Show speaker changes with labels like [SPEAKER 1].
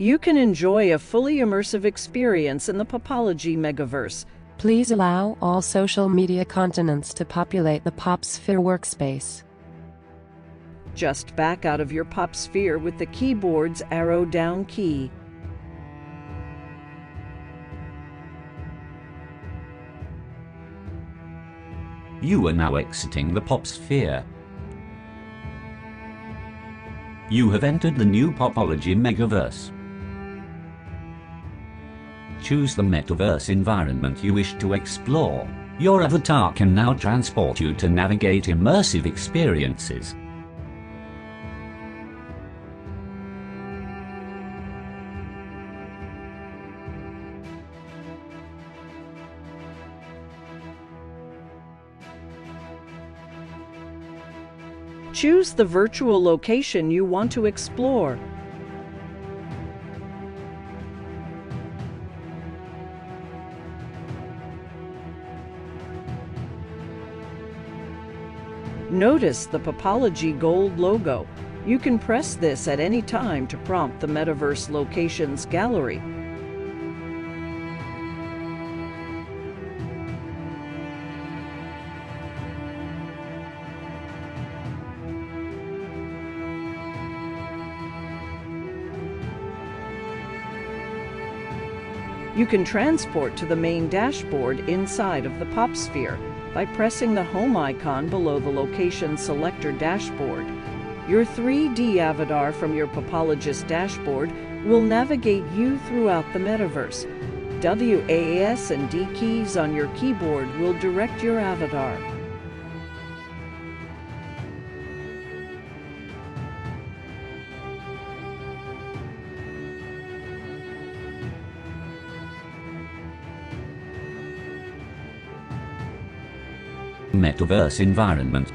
[SPEAKER 1] You can enjoy a fully immersive experience in the POPOLOGY Megaverse.
[SPEAKER 2] Please allow all social media continents to populate the POPsphere workspace.
[SPEAKER 1] Just back out of your POPsphere with the keyboard's arrow down key.
[SPEAKER 3] You are now exiting the POPsphere. You have entered the new POPOLOGY Megaverse. Choose the Metaverse environment you wish to explore. Your avatar can now transport you to navigate immersive experiences.
[SPEAKER 1] Choose the virtual location you want to explore. Notice the POPOLOGY gold logo. You can press this at any time to prompt the Metaverse Locations gallery. You can transport to the main dashboard inside of the POPsphere by pressing the home icon below the location selector dashboard. Your 3D avatar from your POPOLOGIST dashboard will navigate you throughout the metaverse. W.A.S.D keys on your keyboard will direct your avatar.
[SPEAKER 3] Metaverse environment.